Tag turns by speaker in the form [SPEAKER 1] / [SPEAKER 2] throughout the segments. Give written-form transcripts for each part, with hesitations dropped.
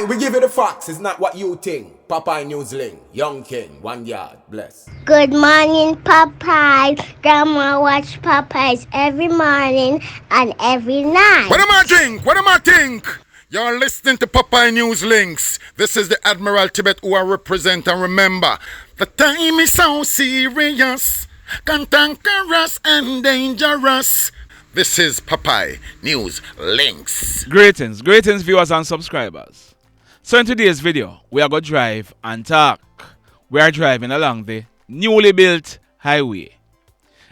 [SPEAKER 1] Aye, we give you the facts. It's not what you think. Popeye Newsling, Young King, 1 yard, bless.
[SPEAKER 2] Good morning, Popeye. Grandma watch Popeyes every morning and every
[SPEAKER 3] What
[SPEAKER 2] night.
[SPEAKER 3] am I think? What am I think? You're listening to Popeye News Links. This is the Admiral Tibet who I represent, and remember, the time is so serious, cantankerous and dangerous. This is Popeye News Links.
[SPEAKER 4] Greetings, viewers and subscribers. So in today's video, we are going to drive and talk. We are driving along the newly built highway.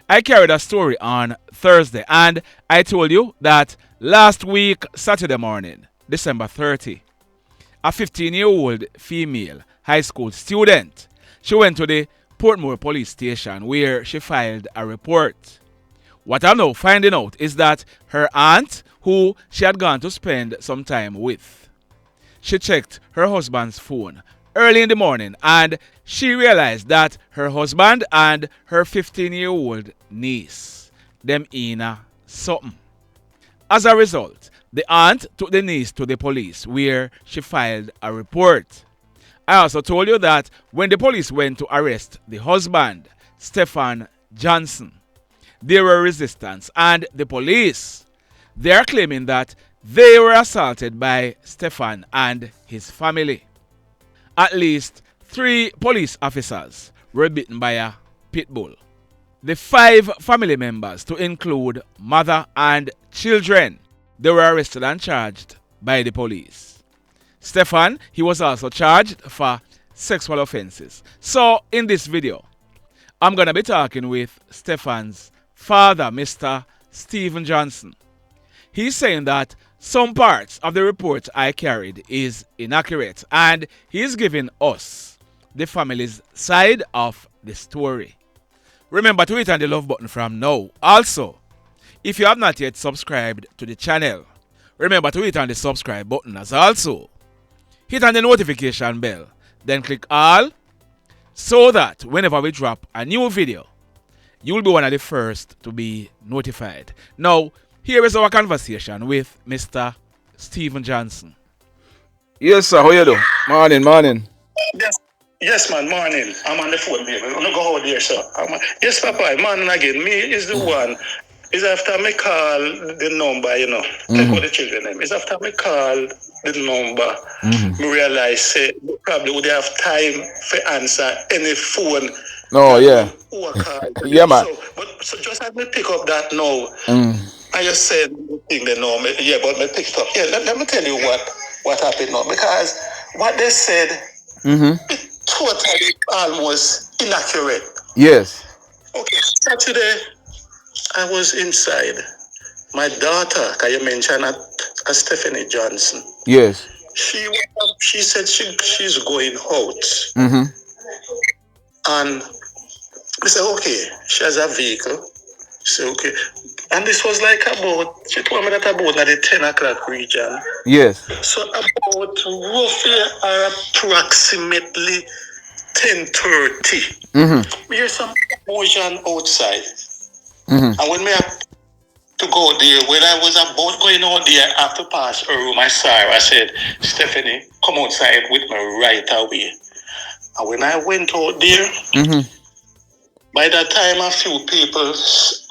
[SPEAKER 4] I carried a story on Thursday and I told you that last week, Saturday morning, December 30, a 15-year-old female high school student, she went to the Portmore police station where she filed a report. What I'm now finding out is that her aunt, who she had gone to spend some time with, she checked her husband's phone early in the morning and she realized that her husband and her 15-year-old niece, them in a something. As a result, the aunt took the niece to the police where she filed a report. I also told you that when the police went to arrest the husband, Stephon Johnson, there were resistance and the police, they are claiming that they were assaulted by Stephon and his family. At least 3 police officers were bitten by a pit bull. The 5 family members, to include mother and children, they were arrested and charged by the police. Stephon, he was also charged for sexual offenses. So in this video, I'm going to be talking with Stephon's father, Mr. Stephon Johnson. He's saying that some parts of the report I carried is inaccurate and he's giving us, the family's side of the story. Remember to hit on the love button from now. Also, if you have not yet subscribed to the channel, remember to hit on the subscribe button as also. Hit on the notification bell, then click all so that whenever we drop a new video, you will be one of the first to be notified. Now, here is our conversation with Mr. Stephon Johnson.
[SPEAKER 5] Yes, sir. How you do? Morning.
[SPEAKER 6] Yes, man, morning. I'm on the phone, baby. I'm gonna go out there, sir. Yes, Papa, morning again. Me is the one. It's after me call the number, take out the children name. It's after me call the number, me realize say probably would have time for answer any phone.
[SPEAKER 5] No, yeah. Yeah, man.
[SPEAKER 6] So just let me pick up that now. I just said the thing they know. Yeah, but me pick it up. Yeah, let me tell you what happened now. Because what they said, it totally almost inaccurate.
[SPEAKER 5] Yes.
[SPEAKER 6] Okay, Saturday, I was inside. My daughter, can you mention a Stephanie Johnson?
[SPEAKER 5] Yes.
[SPEAKER 6] She said she's going out. And I said, okay, she has a vehicle. She said, okay. And this was like she told me that about the 10 o'clock region.
[SPEAKER 5] Yes.
[SPEAKER 6] So about roughly or approximately 10:30. We hear some commotion outside. And when we have to go there, when I was about going out there, I have to pass her room, I saw her. I said, Stephanie, come outside with me right away. And when I went out there, by that time a few people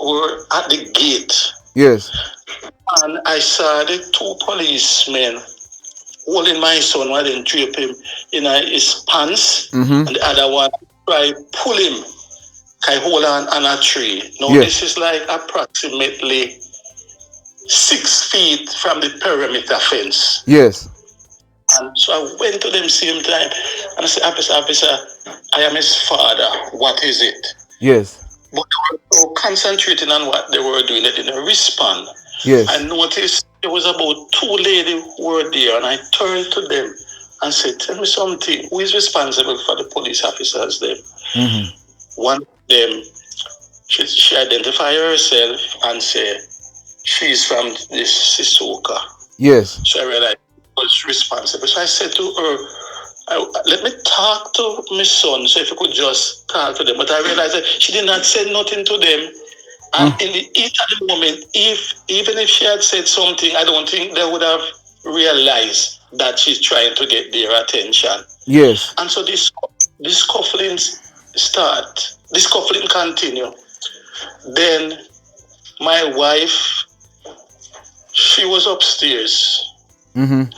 [SPEAKER 6] were at the gate.
[SPEAKER 5] Yes.
[SPEAKER 6] And I saw the 2 policemen holding my son while they drape him in his pants. And the other one try pull him. I hold on a tree. Now This is like approximately 6 feet from the perimeter fence.
[SPEAKER 5] Yes.
[SPEAKER 6] And so I went to them same time and I said, officer, I am his father. What is it?
[SPEAKER 5] Yes.
[SPEAKER 6] But they were so concentrating on what they were doing, they didn't respond.
[SPEAKER 5] Yes.
[SPEAKER 6] I noticed there was about 2 ladies who were there, and I turned to them and said, tell me something. Who is responsible for the police officers there? One of them, she identified herself and said, she's from this Sisuka.
[SPEAKER 5] Yes.
[SPEAKER 6] So I realized I was responsible. So I said to her, let me talk to my son, so if you could just talk to them. But I realized that she did not say nothing to them. And in the heat of the moment, even if she had said something, I don't think they would have realized that she's trying to get their attention.
[SPEAKER 5] Yes.
[SPEAKER 6] And so this scuffling continue. Then my wife, she was upstairs.
[SPEAKER 5] Mm-hmm.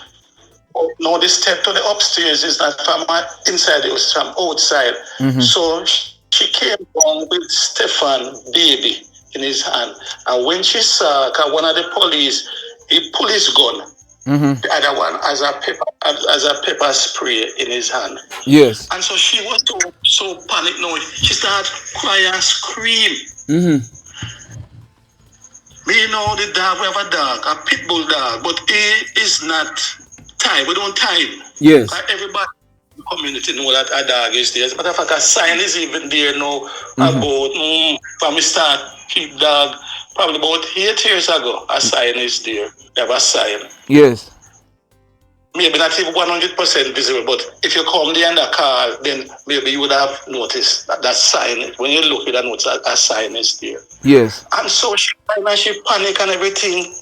[SPEAKER 6] No, the step to the upstairs is not from inside, it was from outside.
[SPEAKER 5] Mm-hmm.
[SPEAKER 6] So she came down with Stephon baby in his hand. And when she saw one of the police, he pulled his gun.
[SPEAKER 5] Mm-hmm.
[SPEAKER 6] The other one as a pepper spray in his hand.
[SPEAKER 5] Yes.
[SPEAKER 6] And so she was so panicked now. She started crying and scream.
[SPEAKER 5] Mm-hmm.
[SPEAKER 6] We know the dog, we have a dog, a pit bull dog, but he is not tied. We don't tie him.
[SPEAKER 5] Yes.
[SPEAKER 6] Everybody in the community know that a dog is there. As a matter of fact, a sign is even there now about when we start keep dog. Probably about 8 years ago, a sign is there. They have a sign.
[SPEAKER 5] Yes.
[SPEAKER 6] Maybe not even 100% visible, but if you come there in the car, then maybe you would have noticed that sign. When you look, you would notice that a sign is there.
[SPEAKER 5] Yes.
[SPEAKER 6] And so she panic and everything.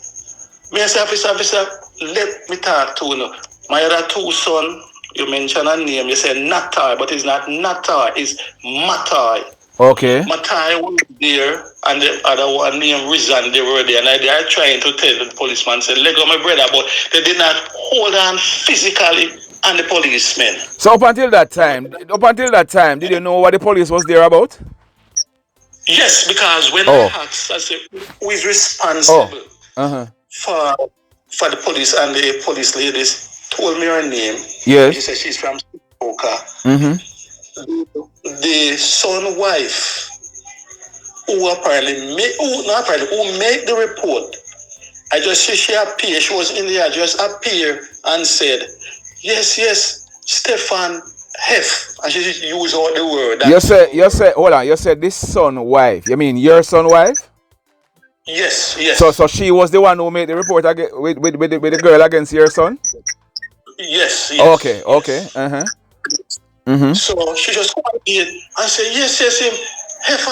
[SPEAKER 6] Me say, officer, let me talk to you. My other two sons, you mentioned a name, you said Matoy, but it's not Matoy, it's Matoy.
[SPEAKER 5] Okay.
[SPEAKER 6] Matoy was there, and the other one named Rizzani, they were there. And they are trying to tell the policeman, say, let go my brother, but they did not hold on physically on the policemen.
[SPEAKER 5] So up until that time, did you know what the police was there about?
[SPEAKER 6] Yes, because when I asked, I said, who is responsible for the police, and the police ladies told me her name.
[SPEAKER 5] Yes.
[SPEAKER 6] She said she's from Oka.
[SPEAKER 5] Mm-hmm.
[SPEAKER 6] The son wife who made the report. I just see she appeared. She was in the address, appeared and said, yes, Stephon Hef. And she used all the word.
[SPEAKER 5] You said this son wife. You mean your son wife?
[SPEAKER 6] Yes.
[SPEAKER 5] So she was the one who made the report with the girl against your son?
[SPEAKER 6] Yes.
[SPEAKER 5] Okay. Uh-huh. Mm-hmm.
[SPEAKER 6] So she just called in and said, yes, him. Hef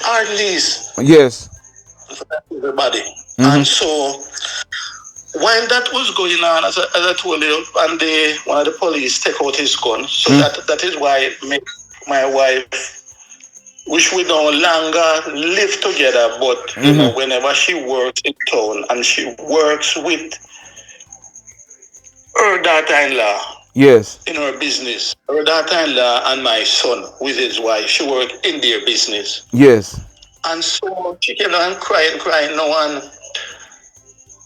[SPEAKER 6] our lease.
[SPEAKER 5] Yes.
[SPEAKER 6] Everybody. And so when that was going on, as I told you, and one of the police take out his gun. So that is why my wife, which we no longer live together, but you know, whenever she works in town and she works with her daughter-in-law,
[SPEAKER 5] yes,
[SPEAKER 6] in her business, her daughter-in-law and my son with his wife, she worked in their business.
[SPEAKER 5] Yes.
[SPEAKER 6] And so she came down crying, no one.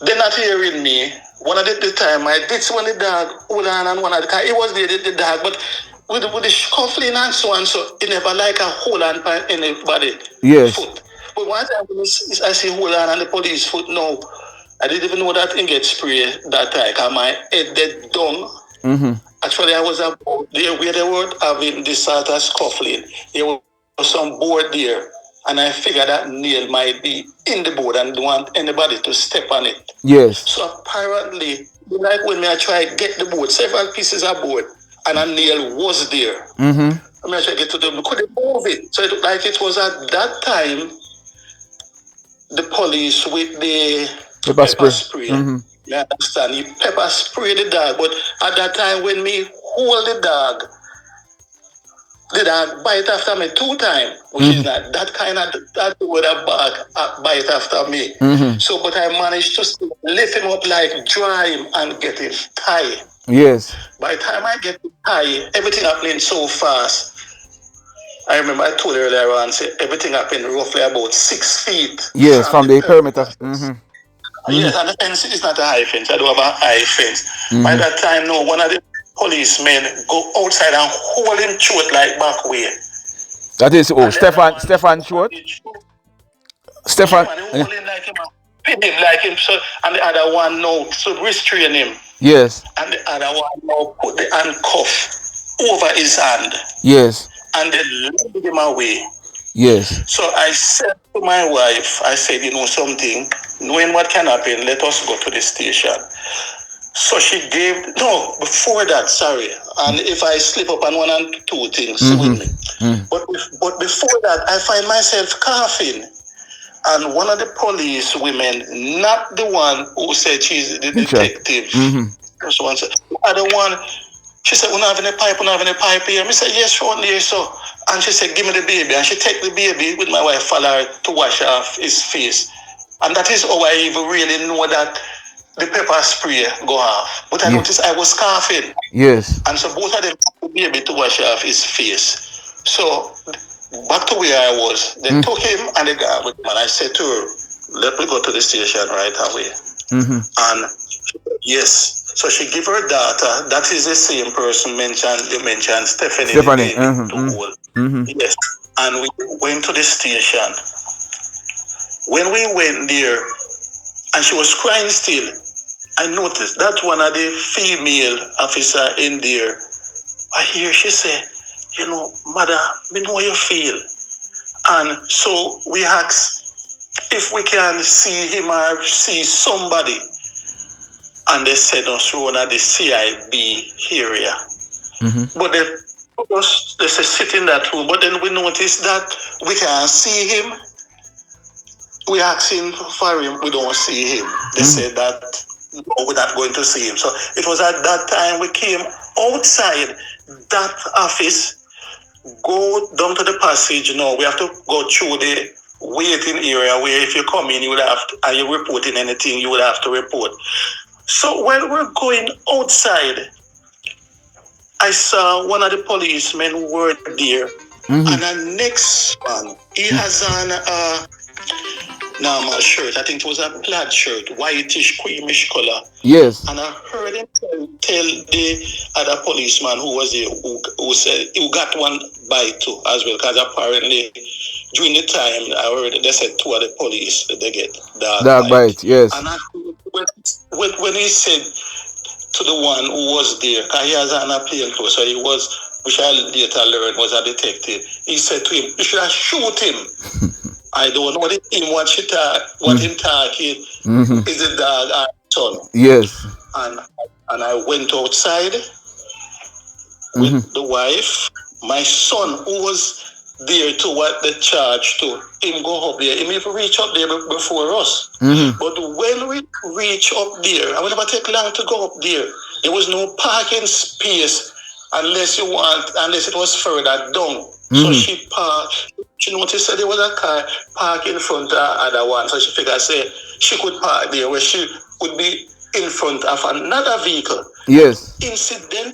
[SPEAKER 6] They're not hearing me. One of the time I did see when the dog hold on and one of the car, it was the dog, but with the scuffling and so on, so it never like a hold on by anybody.
[SPEAKER 5] Yes.
[SPEAKER 6] Foot. But once I see hold on the police foot, no, I didn't even know that thing get sprayed that time, because my head dead down. Actually, I was about there where they were having this sort of scuffling. There was some board there. And I figured that nail might be in the board and don't want anybody to step on it.
[SPEAKER 5] Yes.
[SPEAKER 6] So apparently, like when I try to get the board, several pieces of board, and a nail was there. I try to get to them, couldn't move it. So it looked like it was at that time, the police with the pepper spray. You understand? You pepper spray the dog, but at that time when me hold the dog bite after me 2 times, which is not that kind of that would have bite after me. So, but I managed to lift him up, like dry him and get him tied.
[SPEAKER 5] Yes.
[SPEAKER 6] By the time I get him tied, everything happening so fast. I remember I told you earlier on, say everything happened roughly about 6 feet.
[SPEAKER 5] Yes, from the perimeter.
[SPEAKER 6] Yes, and the fence is not a high fence. I do have a high fence. By that time, no, one of the policemen go outside and hold him short like back way.
[SPEAKER 5] That is Stephon short. Stephon
[SPEAKER 6] hold him like him, pin him like him. So, and the other one now so restrain him.
[SPEAKER 5] Yes.
[SPEAKER 6] And the other one now put the handcuff over his hand.
[SPEAKER 5] Yes.
[SPEAKER 6] And they lead him away.
[SPEAKER 5] Yes.
[SPEAKER 6] So I said to my wife, I said, you know something, knowing what can happen, let us go to the station. So she before that, sorry. And if I slip up on 1 and 2 things with me. But before that, I find myself coughing. And one of the police women, not the one who said she's the detective. So one said, other one, she said, we don't have any pipe here. I said, yes, only here, so. And she said, give me the baby. And she take the baby with my wife, follow her to wash off his face. And that is how I even really know that the pepper spray go off. But I noticed I was coughing.
[SPEAKER 5] Yes.
[SPEAKER 6] And so both of them took the baby to wash off his face. So back to where I was. They took him and they got with him. And I said to her, let me go to the station right away. And yes. So she gave her daughter. That is the same person you mentioned, Stephanie. Yes. And we went to the station. When we went there, and she was crying still, I noticed that one of the female officer in there, I hear she say, you know, mother, me know how you feel. And so we asked if we can see him or see somebody. And they said us through one of the CIB area. But they said sit in that room. But then we noticed that we can't see him. We asked him for him, we don't see him. They said that no, we're not going to see him. So it was at that time we came outside that office, go down to the passage. No, we have to go through the waiting area where if you come in, you would have to, are you reporting anything, you would have to report. So when we're going outside, I saw one of the policemen who were there, and the next one, he has on a normal shirt. I think it was a plaid shirt, whitish, creamish color.
[SPEAKER 5] Yes.
[SPEAKER 6] And I heard him tell the other policeman who was there, who said he got one bite too as well, because apparently during the time I heard they said two of the police they get dog bite.
[SPEAKER 5] Yes.
[SPEAKER 6] And I, when he said to the one who was there, because he has an plain clothes, so he was, which I later learned was a detective. He said to him, you should have shoot him. I don't know what him talking is the dog and son.
[SPEAKER 5] Yes.
[SPEAKER 6] And I went outside with the wife. My son, who was there to what the charge to, him go up there. He may reach up there before us. But when we reach up there, I will never take long to go up there. There was no parking space unless it was further down. So she parked. She noticed that there was a car parked in front of the other one. So she figured she could park there where she would be in front of another vehicle.
[SPEAKER 5] Yes.
[SPEAKER 6] Incidentally,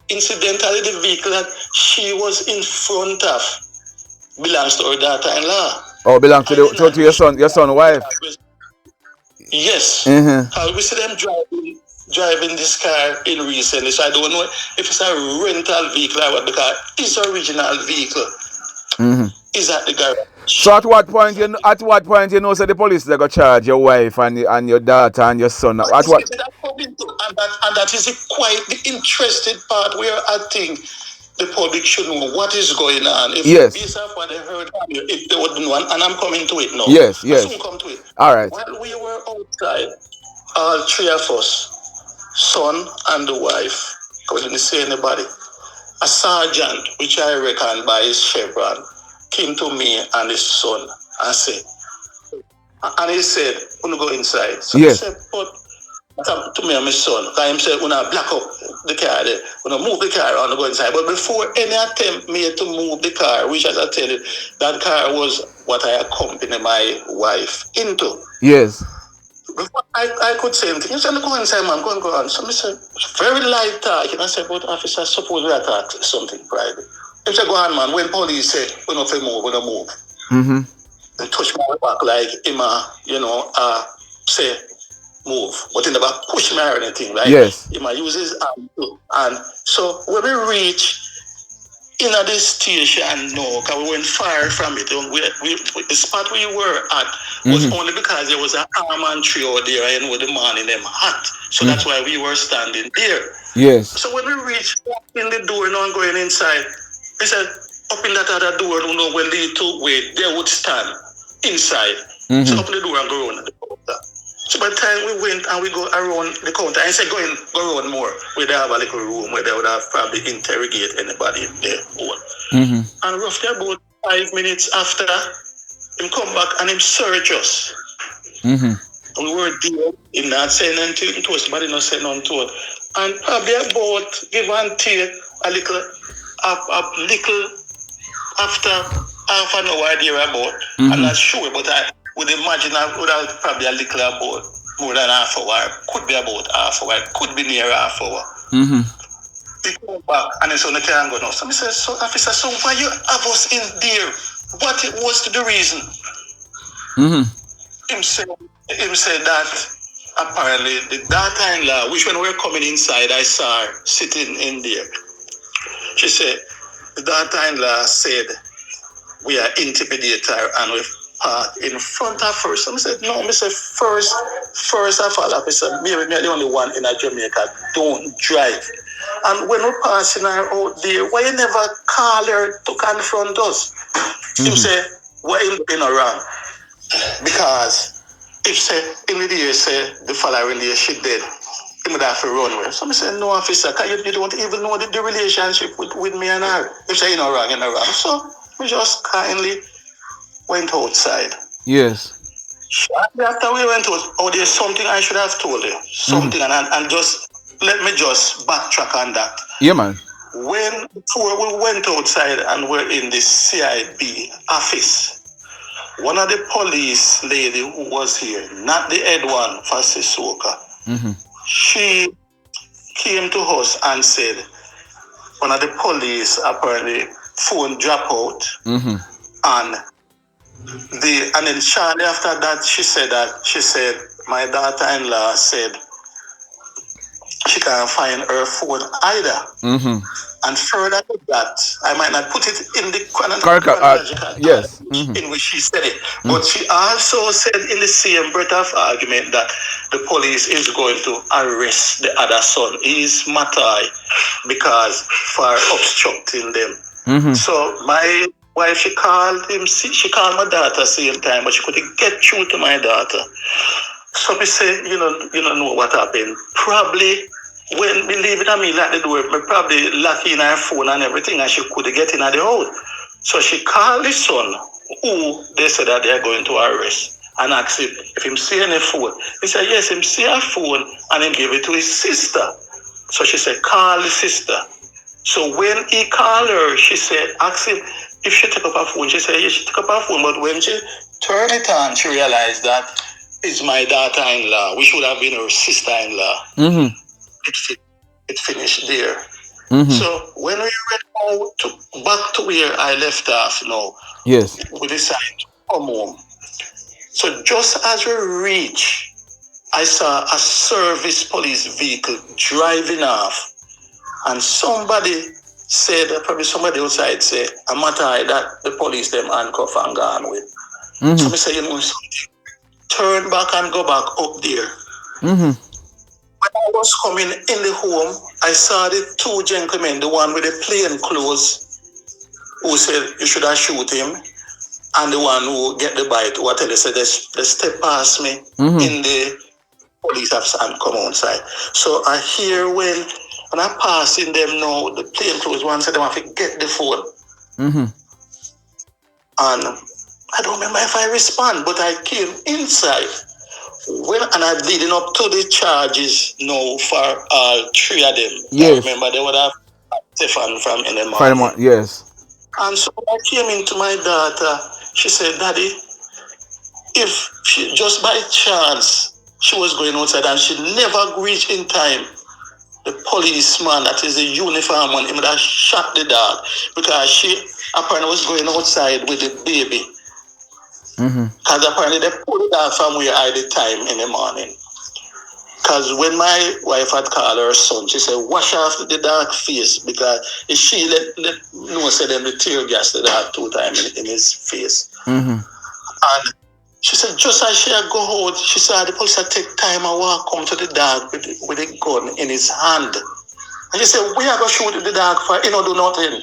[SPEAKER 6] the vehicle that she was in front of belongs to her daughter-in-law.
[SPEAKER 5] Oh, belongs to your son's wife.
[SPEAKER 6] Yes. We see them driving this car in recently, so I don't know if it's a rental vehicle or what, because it's an original vehicle. Is at the garage.
[SPEAKER 5] So at what point you know say the police they go charge your wife and your daughter and your son? At what?
[SPEAKER 6] And that is quite the interested part where I think the public should know what is going on. If based off what they heard, if they wouldn't want, and I'm coming to it now.
[SPEAKER 5] Yes.
[SPEAKER 6] I'll soon come to it.
[SPEAKER 5] All right.
[SPEAKER 6] While we were outside, all three of us, son and the wife, I didn't see anybody. A sergeant, which I reckon by his chevron, came to me and his son and he said, "Wanna go inside?" So I said, "But to me and my son, because he said, wanna black up the car there, wanna move the car and go inside." But before any attempt made to move the car, which as I tell you, that car was what I accompanied my wife into.
[SPEAKER 5] Yes.
[SPEAKER 6] Before I could say anything. He said, "Go inside, man, go on." So I said, very light talk. And I said, "But officer, suppose we attack something private." He said, "Go on, man. When police say, we don't move. And touch my back like him, say, move. But he never push me or anything, right?
[SPEAKER 5] Yes.
[SPEAKER 6] He might use his arm too. And so when we reach in this station, no, because we went far from it. The spot we were at was only because there was an almond tree out there and with the morning them hot. So that's why we were standing there.
[SPEAKER 5] Yes.
[SPEAKER 6] So when we reached in the door, and going inside, they said, up in that other door, when lead to where they would stand inside. So open the door and go around the counter. So by the time we went and we go around the counter, I said, go around more, where they have a little room where they would have probably interrogate anybody there. And roughly about 5 minutes after, him come back and him search us. And we were there, him not saying anything to us, but he not saying nothing to us. And probably about, give and take, a little after half an hour there about. I'm not sure, but I would imagine I would have probably a little about more than half hour. Could be about half hour. Could be near half hour. He come back and he said, "No can't go now." So I said, "So officer, so why you have us in there? What was the reason?" Him said that apparently the daughter-in-law, which when we were coming inside, I saw her sitting in there. She said, the daughter-in-law said, "We are intimidated her and we parked in front of her." So I said, "No," I said, first of all, officer, me are the only one in a Jamaica don't drive. And when we're passing her out there, why you never call her to confront us? Him say, "Why you looking around?" Because if say in the day say the following day she dead, he would have to run away. So I said, "No, officer, you don't even know the relationship with me and her." If say, "You know wrong, you know wrong." So we just kindly went outside.
[SPEAKER 5] Yes.
[SPEAKER 6] Shortly after we went out, oh, there's something I should have told you. Something, and just let me just backtrack on that.
[SPEAKER 5] Yeah, man.
[SPEAKER 6] Before we went outside and we're in the CIB office, one of the police lady who was here, not the head one for Sissooka, she came to us and said one of the police apparently phone drop out, and then shortly after that she said my daughter-in-law said she can't find her phone either. And further to that, I might not put it in the chronological
[SPEAKER 5] yes.
[SPEAKER 6] in which she said it, but she also said in the same breath of argument that the police is going to arrest the other son, is Matoy, because for obstructing them. So my wife, she called my daughter same time, but she couldn't get through to my daughter. So me say, you don't know what happened. Probably when me leave it at me at the door, me probably lock in her phone and everything, and she could get in at the house. So she called the son, who they said that they are going to arrest, and asked him if he see any phone. He said yes, he see a phone, and he gave it to his sister. So she said, "Call the sister." So when he called her, she said, ask him if she took up her phone. She said, yes, she took up her phone, but when she turned it on, she realized that it's my daughter-in-law, which would have been her sister-in-law. It finished there. So when we went back to where I left off now,
[SPEAKER 5] yes,
[SPEAKER 6] we decided to come home. So just as we reached, I saw a service police vehicle driving off, and somebody said, probably somebody outside said, "A matter that the police them handcuff and gone with." So I said, "You know something? Turn back and go back up there." When I was coming in the home, I saw the two gentlemen, the one with the plain clothes, who said you should have shoot him, and the one who get the bite, what they said, they step past me in the police officer and come outside. So I hear when I passing them now, the plain clothes one said they want to get the phone. And I don't remember if I respond, but I came inside. And I'm leading up to the charges now for all three of them.
[SPEAKER 5] Yes.
[SPEAKER 6] I remember they would have Stephon from in the morning.
[SPEAKER 5] Yes.
[SPEAKER 6] And so I came into my daughter. She said, "Daddy, if she just by chance she was going outside and she never reached in time, the policeman that is the uniform one, he would have shot the dog, because she apparently was going outside with the baby. Because apparently they pulled it out from where I did time in the morning. Because when my wife had called her son, she said, "Wash off the dark face," because if she let said them the tear gas the dog 2 times in his face. And she said, just as she had go out, she saw the police had take time and walk come to the dog with a gun in his hand. And she said, "We are going to shoot the dog for, do nothing."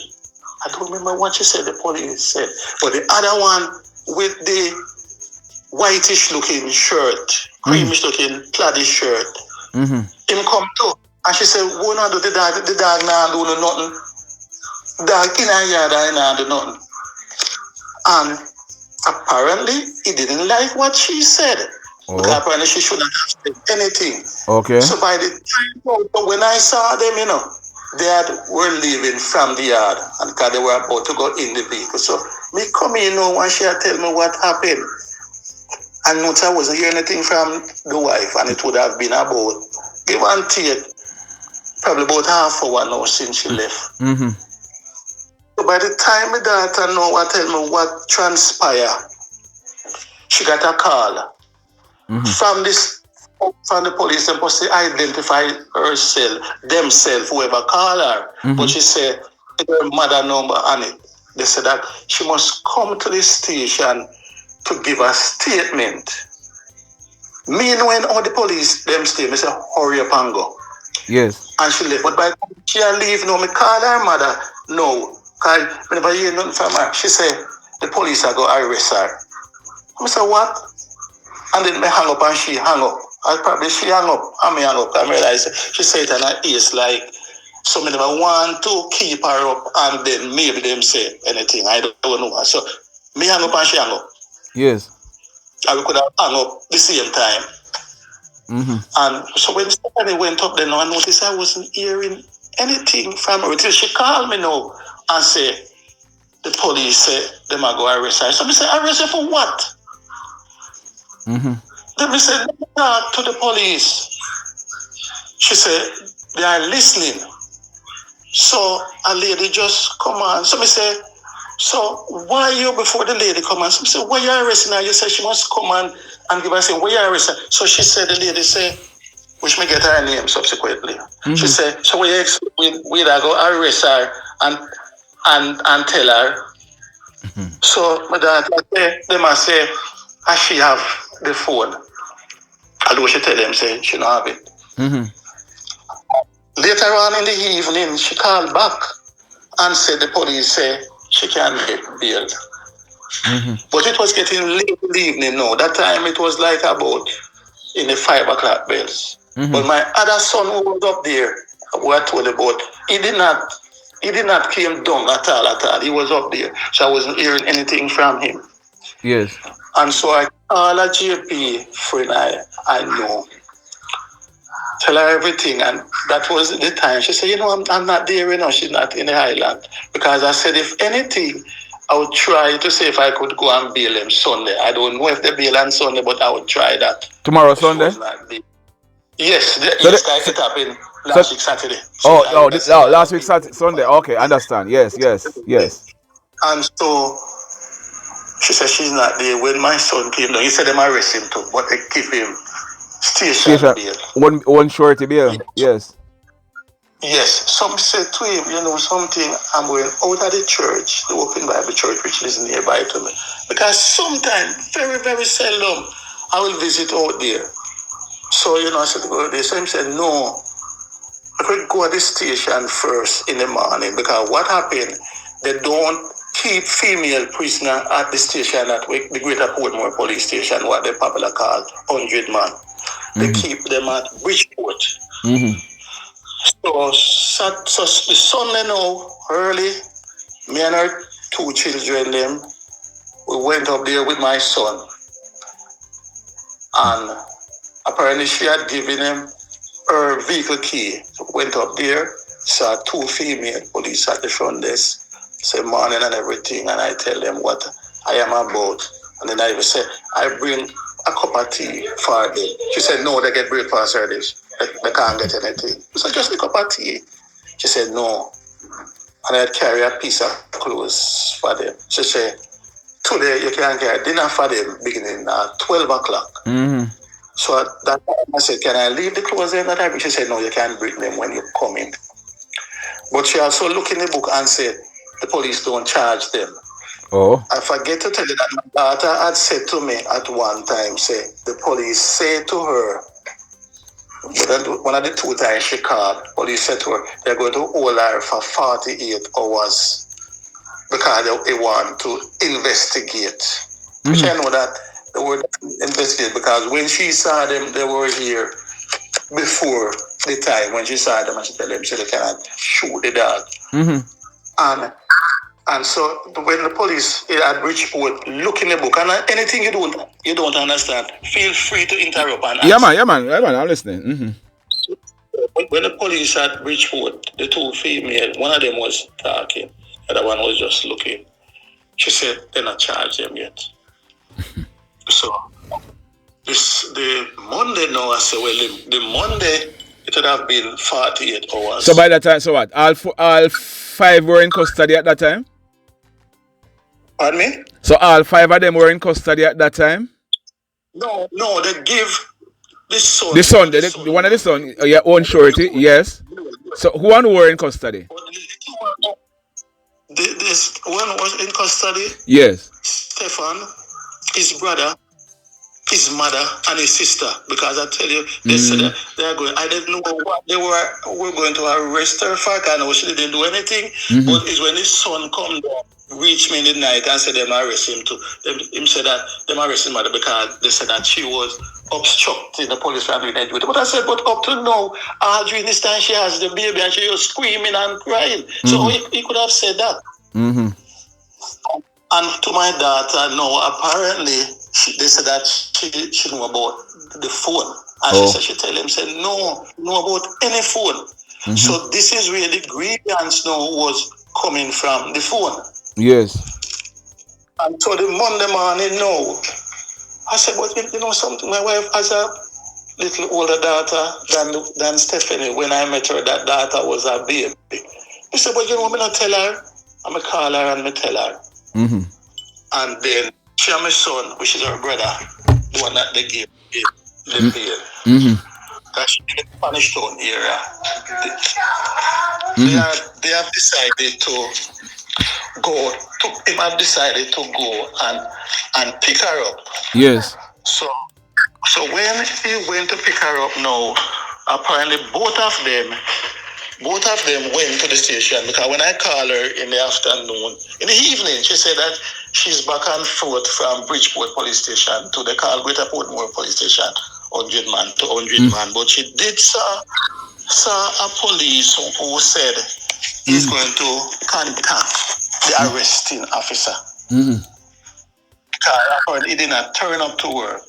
[SPEAKER 6] I don't remember what she said, the police said. But the other one with the whitish looking shirt, creamish looking plaid shirt, him come too. And she said, "We not do the dog now do nothing. Dog in our yard and not do nothing." And apparently he didn't like what she said. Because
[SPEAKER 5] Oh,
[SPEAKER 6] apparently she shouldn't have said anything.
[SPEAKER 5] okay.
[SPEAKER 6] So by the time, but when I saw them, were leaving from the yard and because they were about to go in the vehicle. So me come in, and she had tell me what happened. And notice I wasn't hearing anything from the wife, and it would have been about, give and take, probably about half hour now since she left.
[SPEAKER 5] Mm-hmm.
[SPEAKER 6] So by the time my daughter know what tell me what transpired, she got a call from the police. They supposed to identify themselves, whoever called her. But she said her mother number on it. They said that she must come to the station to give a statement. Me knowing all the police, them stay, me say, hurry up and go.
[SPEAKER 5] Yes.
[SPEAKER 6] And she left. But by the time she leave, no, me call her mother, no. Because whenever you hear nothing from her, she said, the police are going to arrest her. I say, what? And then me hang up and she hang up. And probably she hang up and me hang up. I realize she said it in her ears like, so me never want to keep her up and then maybe them say anything. I don't know. So me hang up and she hang up.
[SPEAKER 5] Yes.
[SPEAKER 6] And we could have hung up the same time. And so when Stephanie went up there now, I noticed I wasn't hearing anything from her until she called me now and said, the police said they might go arrest her. So I said, arrest her for what? Then we said, talk to the police. She said, they are listening. So a lady just come on. So I said, so why you before the lady come on? So I said, why you arresting her? You said she must come on and give her say, why you arresting her? So she said, the lady said, which may get her name subsequently. She said, so we go arrest her and tell her. So my daughter say, they must say, as she have the phone. Although she tell them say she don't have it. Later on in the evening, she called back and said the police say she can't get bailed. But it was getting late in the evening now. That time it was like about in the 5 o'clock bells. But my other son who was up there, who I told about, he did not came down at all. He was up there. So I wasn't hearing anything from him.
[SPEAKER 5] Yes.
[SPEAKER 6] And so I called a JP friend I know. Tell her everything, and that was the time. She said, I'm not there, she's not in the island. Because I said, if anything, I would try to see if I could go and bail him Sunday. I don't know if they bail on Sunday, but I would try that.
[SPEAKER 5] Tomorrow Sunday?
[SPEAKER 6] Yes, it happened last week Saturday.
[SPEAKER 5] Last week Saturday, Sunday. Okay, understand. Yes.
[SPEAKER 6] And so she said she's not there. When my son came down, he said they might arrest him too, but they keep him station bail.
[SPEAKER 5] One surety bail. Yes.
[SPEAKER 6] Yes, some said to him, something, I'm going out of the church, the Open Bible Church, which is nearby to me. Because sometimes, very, very seldom, I will visit out there. So, I said, go there. So he said, no, I could go at the station first in the morning. Because what happened, they don't keep female prisoner at the station at the Greater Portmore Police Station, what they popular call 100 man. They keep them at Bridgeport. So the Sunday now, early, me and her 2 children, we went up there with my son. And apparently she had given him her vehicle key. So went up there, saw 2 female police at the front desk, say morning and everything, and I tell them what I am about. And then I even say, I bring a cup of tea for them. She said, no, they get breakfast service. They can't get anything. So just a cup of tea. She said, no. And I'd carry a piece of clothes for them. She said, today you can carry dinner for them beginning at 12 o'clock. So at that time I said, can I leave the clothes in that time? She said, no, you can't bring them when you come in. But she also looked in the book and said, the police don't charge them.
[SPEAKER 5] Oh.
[SPEAKER 6] I forget to tell you that my daughter had said to me at one time, say, the police say to her, but one of the 2 times she called, police said to her, they're going to hold her for 48 hours because they want to investigate. Which I know that they were investigate because when she saw them, they were here before the time when she saw them and she told them, so they cannot shoot the dog. And And so when the police at Bridgeport look in the book, and anything you don't understand, feel free to interrupt and
[SPEAKER 5] Yeah,
[SPEAKER 6] ask.
[SPEAKER 5] man, I'm listening. Mm-hmm.
[SPEAKER 6] When the police at Bridgeport, the two female, one of them was talking, the other one was just looking. She said they're not charged them yet. So the Monday now, I said, well, the Monday it would have been 48 hours.
[SPEAKER 5] So by that time, so what? All 5 were in custody at that time?
[SPEAKER 6] Pardon me?
[SPEAKER 5] So all 5 of them were in custody at that time?
[SPEAKER 6] No, they give the son.
[SPEAKER 5] The son, the one of the son, your own surety, yes. So who were in custody?
[SPEAKER 6] This one was in custody.
[SPEAKER 5] Yes.
[SPEAKER 6] Stephon, his brother, his mother, and his sister. Because I tell you, they said that they are going. I didn't know what they were going to arrest her for. I know she didn't do anything. But it's when his son come down, reach me in the night and said them arrest him too. Him said that them arrest his mother because they said that she was obstructing the police from doing duty. But I said, but up to now, all during this time she has the baby and she was screaming and crying. So he could have said that. And to my daughter, no, apparently they said that she knew about the phone. And she said, she tell him, said, no about any phone. So this is where the grievance now was coming from, the phone.
[SPEAKER 5] Yes.
[SPEAKER 6] And so the Monday morning, no. I said, but you know something, my wife has a little older daughter than Stephanie. When I met her, that daughter was a baby. He said, but you know, I'm going to tell her. I'm going to call her and I tell her. And then she and my son, which is her brother, the one that they gave the bail. Because she in the Spanish Town area. They have decided to go. Him have decided to go and pick her up.
[SPEAKER 5] Yes.
[SPEAKER 6] So when he went to pick her up now, apparently both of them went to the station, because when I called her in the afternoon, in the evening, she said that she's back and forth from Bridgeport police station to the Greater Portmore police station, 100 man to 100 man. But she did saw a police who said he's going to contact the arresting officer. Because he did not turn up to work,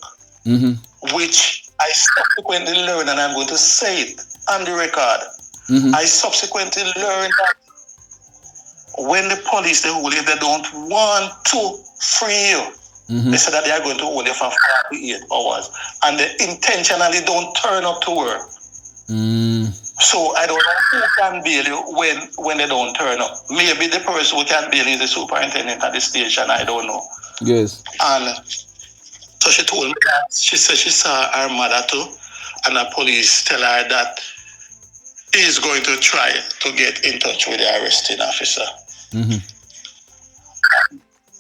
[SPEAKER 6] which I subsequently learned, and I'm going to say it on the record. I subsequently learned that when the police, they hold you, they don't want to free you. They said that they are going to hold you for 48 hours. And they intentionally don't turn up to work. So I don't know who can bail you when they don't turn up. Maybe the person who can bail is the superintendent at the station, I don't know.
[SPEAKER 5] Yes.
[SPEAKER 6] And so she told me that she said she saw her mother too, and the police tell her that he's going to try to get in touch with the arresting officer.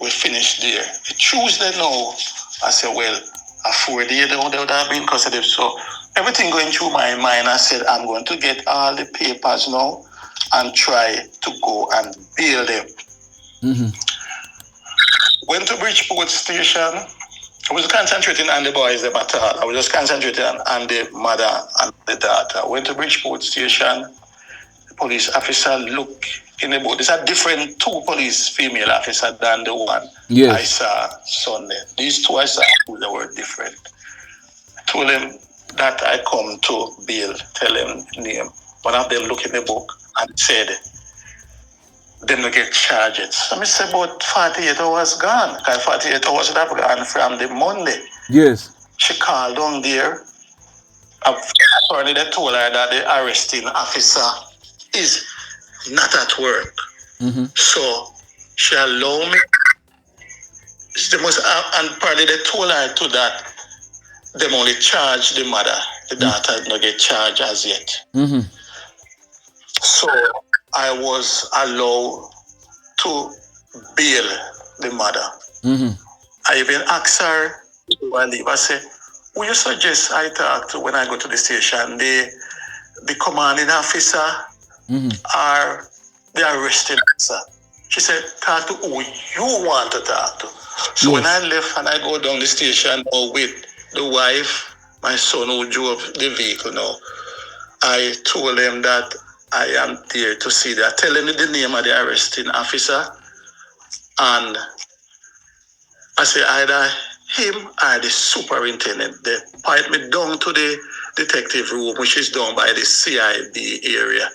[SPEAKER 6] We finished there. Tuesday now, I said, well, a 4 day they would have been custody. So everything going through my mind, I said, I'm going to get all the papers now and try to go and bail them. Went to Bridgeport station. I was concentrating on the boys them at all. I was just concentrating on the mother and the daughter. Went to Bridgeport station. The police officer looked in the boat. It's a different 2 police female officers than the one I saw Sunday. These 2 I saw, they were different. I told them that I come to bail, tell them name. One of them looked in the book and said, them to get charged. So I said, about 48 hours gone. Because 48 hours would have gone from the Monday.
[SPEAKER 5] Yes.
[SPEAKER 6] She called down there. Apparently they told her that the arresting officer is not at work. So she allowed me. And apparently they told her to that they only charge the mother. The daughter did not get charged as yet. So I was allowed to bail the mother. I even asked her before I leave. I said, who you suggest I talk to when I go to the station? The commanding officer or the arresting officer? She said, talk to who you want to talk to. So when I left and I go down the station with the wife, my son who drove the vehicle now, I told them that I am there to see that. Tell them the name of the arresting officer And I say either him or the superintendent. They point me down to the detective room, which is down by the CIB area.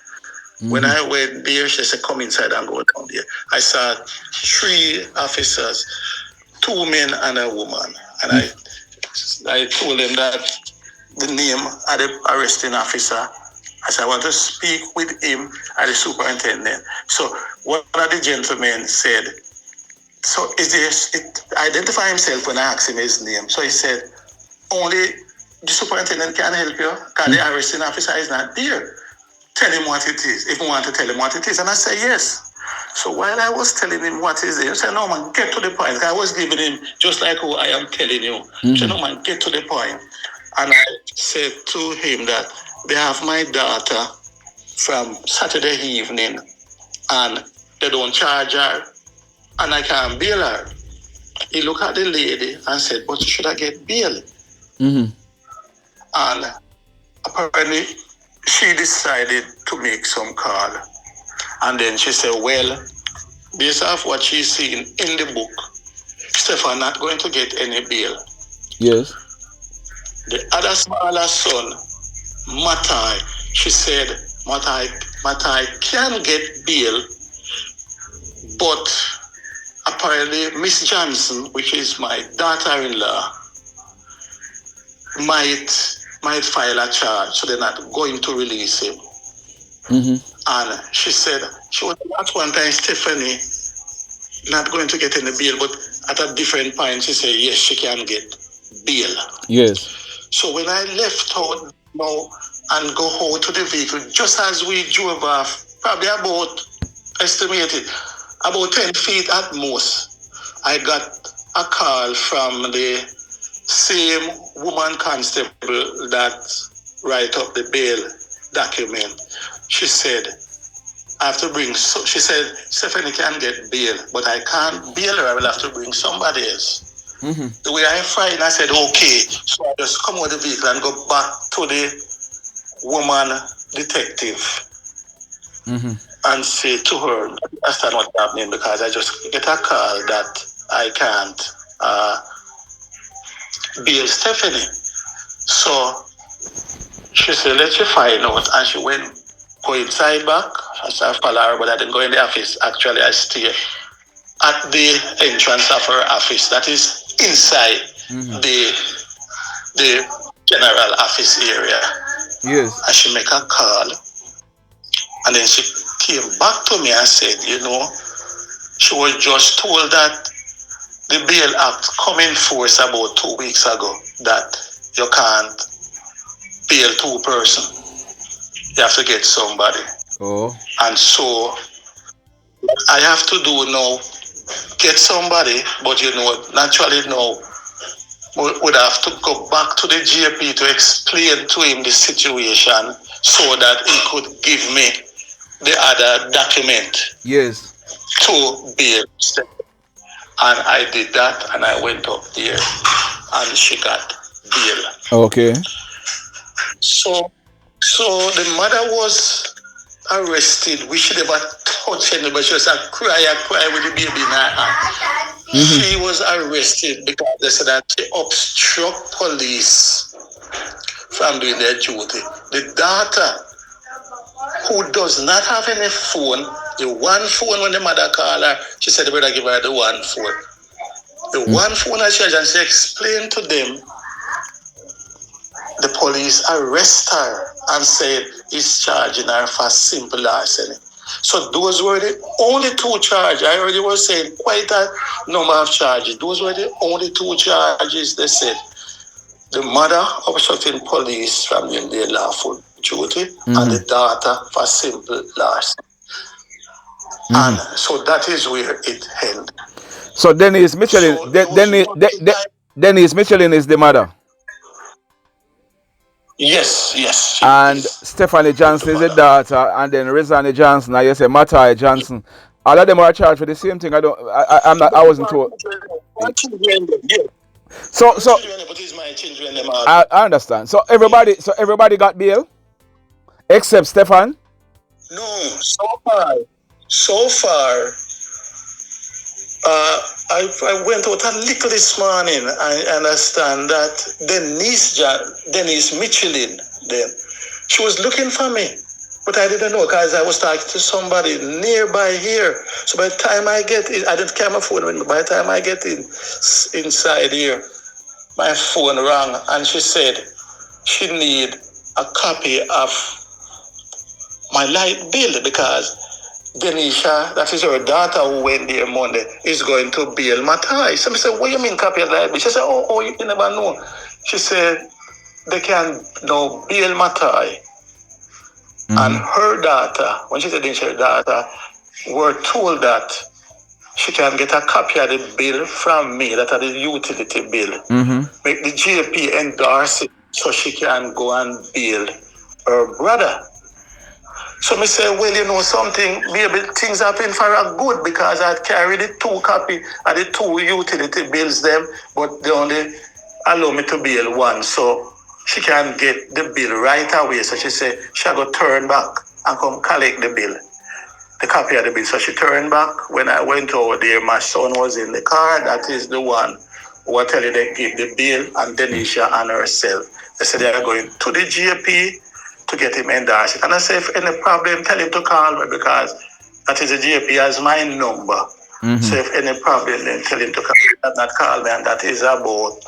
[SPEAKER 6] When I went there, she said, come inside and go down there. I saw 3 officers, 2 men and a woman. And I told them that the name of the arresting officer. I said, I want to speak with him and the superintendent. So one of the gentlemen said, so is this, identify himself when I asked him his name. So he said, only the superintendent can help you because the arresting officer is not there. Tell him what it is, if you want to tell him what it is. And I said, yes. So while I was telling him what is it, he said, no man, get to the point. I was giving him just like who I am telling you. He said, no man, get to the point. And I said to him that they have my daughter from Saturday evening and they don't charge her and I can't bail her. He looked at the lady and said, but you should have get bail. And apparently she decided to make some call. And then she said, well, based off what she's seen in the book, Stephon not going to get any bail.
[SPEAKER 5] Yes.
[SPEAKER 6] The other smaller son, Matoy, she said, Matoy can get bail, but apparently Miss Johnson, which is my daughter-in-law, might file a charge, so they're not going to release him. And she said she was at one time Stephanie not going to get any bail, but at a different point she said yes, she can get bail.
[SPEAKER 5] Yes.
[SPEAKER 6] So when I left out now and go out to the vehicle, just as we drove off, probably about estimated about 10 feet at most, I got a call from the same woman constable that write up the bail document. She said, I have to bring, she said, Stephanie can get bail, but I can't bail her, I will have to bring somebody else. The way I find, I said, okay. So I just come out of the vehicle and go back to the woman detective and say to her, I understand what's happening because I just get a call that I can't bail Stephanie. So she said, let you find out. And she went, go inside back. I said, I follow her, but I didn't go in the office. Actually, I stay at the entrance of her office. That is inside the general office area.
[SPEAKER 5] Yes.
[SPEAKER 6] And she make a call. And then she came back to me and said, you know, she was just told that the Bail Act come in force about 2 weeks ago, that you can't bail 2 persons. You have to get somebody.
[SPEAKER 5] Oh.
[SPEAKER 6] And so I have to do now, get somebody, but you know, naturally now, would have to go back to the GP to explain to him the situation so that he could give me the other document.
[SPEAKER 5] Yes.
[SPEAKER 6] To bail. And I did that and I went up there and she got bail.
[SPEAKER 5] Okay.
[SPEAKER 6] So the mother was arrested. We should never touch anybody. She was a cry with the baby in her hand. She was arrested because they said that she obstruct police from doing their duty. The daughter, who does not have any phone, the one phone when the mother called her, she said they better give her the one phone. The one phone that she had, and she explained to them, the police arrest her and said he's charging her for simple larceny. So those were the only 2 charges. I already was saying quite a number of charges. Those were the only 2 charges they said. The mother obstructing police from doing their lawful duty and the daughter for simple larceny. And so that is where it ended.
[SPEAKER 5] So Denise Michelin, Denise Michelin is the mother.
[SPEAKER 6] Yes.
[SPEAKER 5] And Stephanie Johnson is the daughter, and then Rizzani Johnson, I say Matoy Johnson. All of them are charged for the same thing. I wasn't told. So I understand. So everybody got bail except Stephon?
[SPEAKER 6] No, so far I went out a little this morning. I understand that Denise Michelin, then, she was looking for me. But I didn't know because I was talking to somebody nearby here. So by the time I get in, I didn't carry my phone with me. By the time I get inside here, my phone rang and she said she need a copy of my light bill because Denisha, that is her daughter who went there Monday, is going to bail Matoy. So I said, what do you mean copy of light bill? She said, oh, you never know. She said, they can now bail Matoy. And her daughter, when she said her daughter, were told that she can get a copy of the bill from me, that is the utility bill. Make the JP endorse it so she can go and bail her brother. So I say, well, you know something, maybe things happen for a good because I carried the 2 copy of the 2 utility bills them, but they only allow me to bail 1. So she can get the bill right away. So she said she'll go turn back and come collect the bill, the copy of the bill. So she turned back. When I went over there, my son was in the car. That is the one who I tell you they give the bill, and Denisha and herself. They said they are going to the GP to get him endorsed. And I said, if any problem, tell him to call me because that is the GP has my number. So if any problem, then tell him to call, not call me, and that is about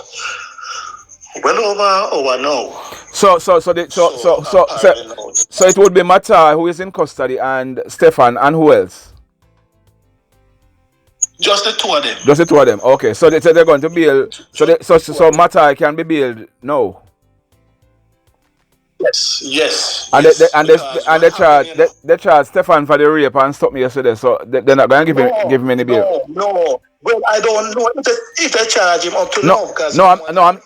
[SPEAKER 6] well over now.
[SPEAKER 5] So it would be Matoy who is in custody and Stephon and who else?
[SPEAKER 6] Just the 2 of them.
[SPEAKER 5] Just the 2 of them. Okay. So they said they're going to bail. So Matoy can be bailed now.
[SPEAKER 6] Yes.
[SPEAKER 5] And they charge Stephon for the rape and stop me yesterday. So they're not going to give him any bail.
[SPEAKER 6] No. Well, I don't know if they charge him up to
[SPEAKER 5] now.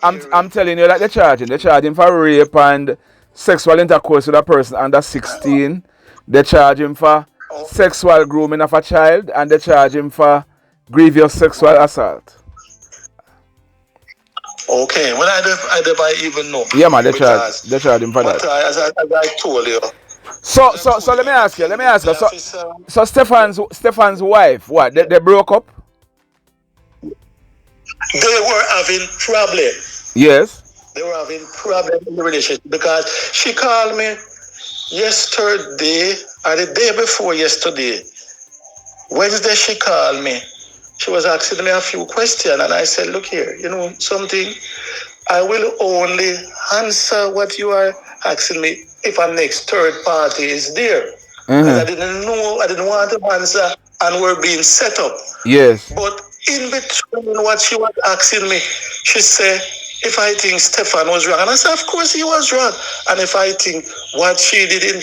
[SPEAKER 5] I'm telling you that they charge him for rape and sexual intercourse with a person under 16. They charge him for sexual grooming of a child, and they charge him for grievous sexual assault.
[SPEAKER 6] Okay, well, I never even know.
[SPEAKER 5] Yeah, man, they charge him for that.
[SPEAKER 6] As I told you.
[SPEAKER 5] So let me ask you. So Stephon's wife, what? They broke up?
[SPEAKER 6] They were having problem.
[SPEAKER 5] Yes.
[SPEAKER 6] They were having problem in the relationship because she called me yesterday or the day before yesterday. Wednesday she called me. She was asking me a few questions and I said, look here, you know something? I will only answer what you are asking me if a next third party is there. I didn't know, I didn't want to answer and we're being set up.
[SPEAKER 5] Yes.
[SPEAKER 6] But in between what she was asking me, she said, if I think Stephon was wrong. And I said, of course he was wrong. And if I think what she did in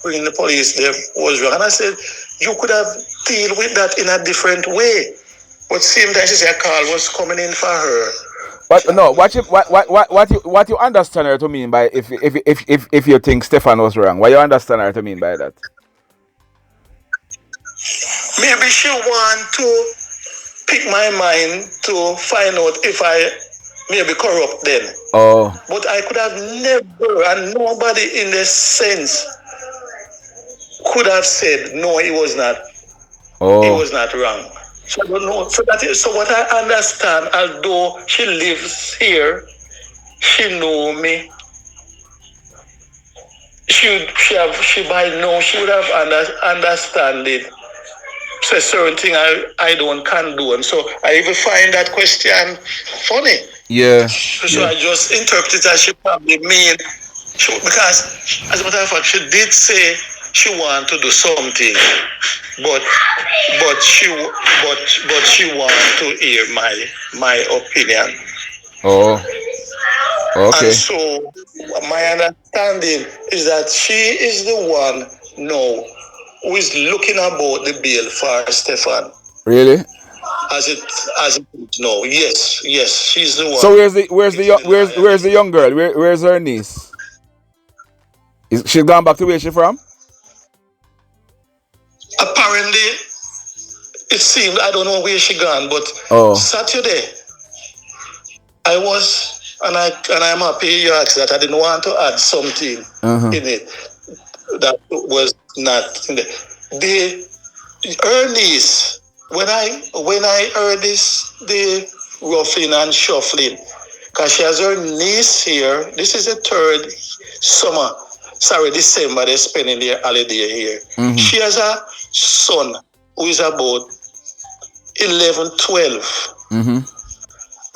[SPEAKER 6] bringing the police there was wrong. And I said, you could have dealt with that in a different way. But same time she said a call was coming in for her.
[SPEAKER 5] But no, what you understand her to mean by if you think Stephon was wrong? What you understand her to mean by that?
[SPEAKER 6] Maybe she want to pick my mind to find out if I maybe corrupt then.
[SPEAKER 5] Oh.
[SPEAKER 6] But I could have never, and nobody in the sense could have said no, he was not.
[SPEAKER 5] Oh.
[SPEAKER 6] He was not wrong. So I don't know. So that is so what I understand. Although she lives here, she know me. She by now she would have understand it. So a certain thing I don't condone. So I even find that question funny.
[SPEAKER 5] Yeah.
[SPEAKER 6] So I just interpret it as she probably mean because as a matter of fact she did say she want to do something, but she want to hear my opinion.
[SPEAKER 5] Oh. Okay.
[SPEAKER 6] And so my understanding is that she is the one now who is looking about the bill for Stephon.
[SPEAKER 5] Really?
[SPEAKER 6] As it no, yes, she's the one.
[SPEAKER 5] So where's the young girl? Where's her niece? She's gone back to where she from?
[SPEAKER 6] Apparently, it seemed I don't know where she gone, but Saturday I was and I'm happy you asked that. I didn't want to add something in it that was not in there. Her niece when I heard this, the roughing and shuffling, because she has her niece here. This is the third December they're spending their holiday here.
[SPEAKER 5] Mm-hmm.
[SPEAKER 6] She has a son who is about 11, 12.
[SPEAKER 5] Mm-hmm.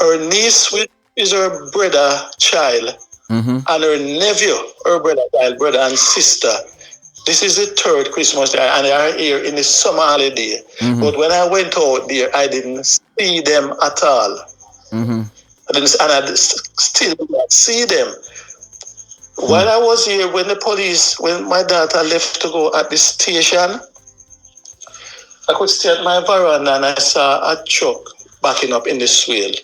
[SPEAKER 6] Her niece is her brother child,
[SPEAKER 5] Mm-hmm.
[SPEAKER 6] and her nephew, her brother and sister. This is the third Christmas day, and they are here in the summer holiday.
[SPEAKER 5] Mm-hmm.
[SPEAKER 6] But when I went out there, I didn't see them at all.
[SPEAKER 5] Mm-hmm.
[SPEAKER 6] I still did not see them. While I was here, when my daughter left to go at the station, I could stay at my veranda and I saw a truck backing up in the swale.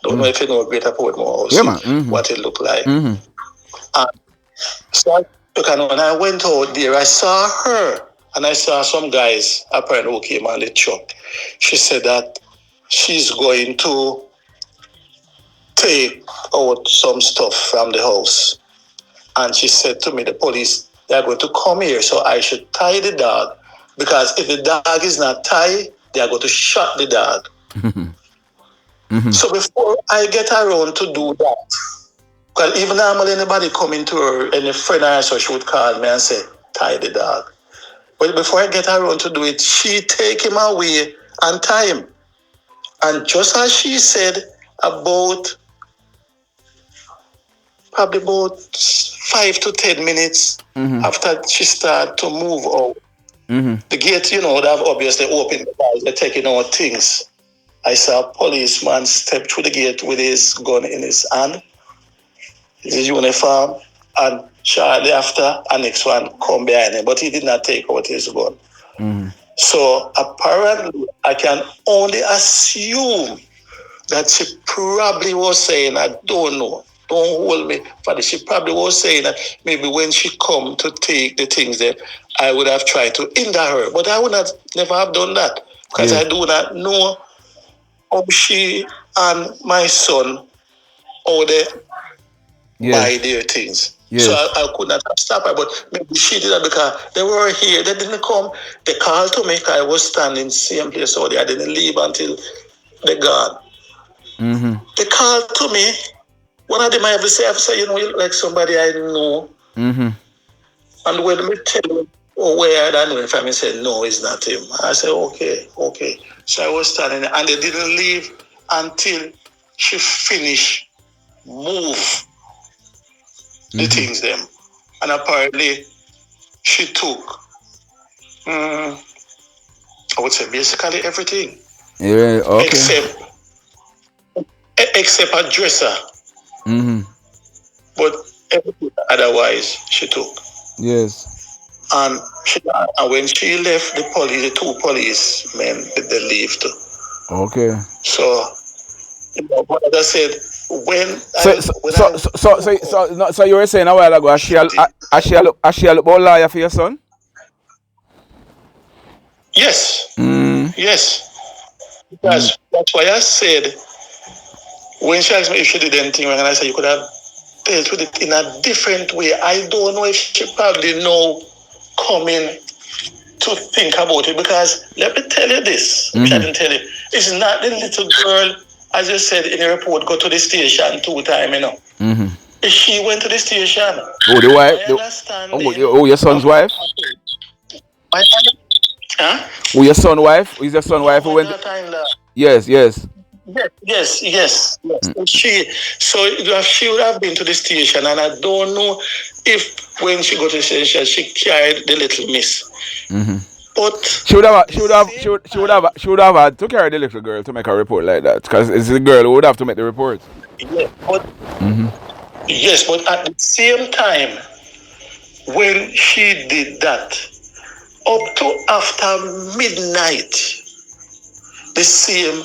[SPEAKER 6] Don't know if you know Greater Portmore House,
[SPEAKER 5] Yeah, man. Mm-hmm.
[SPEAKER 6] what it looked like.
[SPEAKER 5] Mm-hmm.
[SPEAKER 6] So when I went out there, I saw her and I saw some guys apparently who came on the truck. She said that she's going to take out some stuff from the house. And she said to me, the police, they're going to come here, so I should tie the dog. Because if the dog is not tied, they're going to shot the dog.
[SPEAKER 5] Mm-hmm.
[SPEAKER 6] So before I get around to do that, because even normally anybody coming to her, any friend or so, she would call me and say, tie the dog. But before I get around to do it, she take him away and tie him. And just as she said, probably about 5 to 10 minutes after she started to move out, the gate, they have obviously opened because they're taking out things. I saw a policeman step through the gate with his gun in his hand, his uniform, and shortly after, a next one come behind him, but he did not take out his gun. So apparently, I can only assume that she probably was saying, I don't know, don't hold me for this. She probably was saying that maybe when she come to take the things there, I would have tried to hinder her. But I would never have done that because I do not know how she and my son, how they buy their things. So I could not stop her, but maybe she did that because they were here. They didn't come. They called to me because I was standing same place all day. I didn't leave until they gone. They called to me. One of them I have to say, you look like somebody I know. And when me tell him, where I don't know if I say, no, it's not him. I said, okay. So I was standing there, and they didn't leave until she finished move the things them. And apparently she took, I would say basically everything.
[SPEAKER 5] Yeah, okay.
[SPEAKER 6] Except a dresser. But everything otherwise she took.
[SPEAKER 5] Yes.
[SPEAKER 6] And when she left, the two policemen, they left.
[SPEAKER 5] Okay.
[SPEAKER 6] So, but as I said,
[SPEAKER 5] so you were saying a while ago, I she look about lawyer for your son?
[SPEAKER 6] Yes. Yes. That's why I said, when she asked me if she did anything wrong, and I said you could have dealt with it in a different way. I don't know if she probably coming to think about it, because let me tell you this, which I didn't tell you. It's not the little girl, as you said in the report, go to the station 2 times, She went to the station.
[SPEAKER 5] Oh, the wife? Your son's wife?
[SPEAKER 6] Huh?
[SPEAKER 5] Oh, your son's wife? Is your son's wife who went? Yes.
[SPEAKER 6] Yes. She would have been to the station, and I don't know if when she got to the station she carried the little miss. But she would
[SPEAKER 5] have had to carry the little girl to make a report like that, because it's the girl who would have to make the report.
[SPEAKER 6] Yes, but at the same time, when she did that, up to after midnight, the same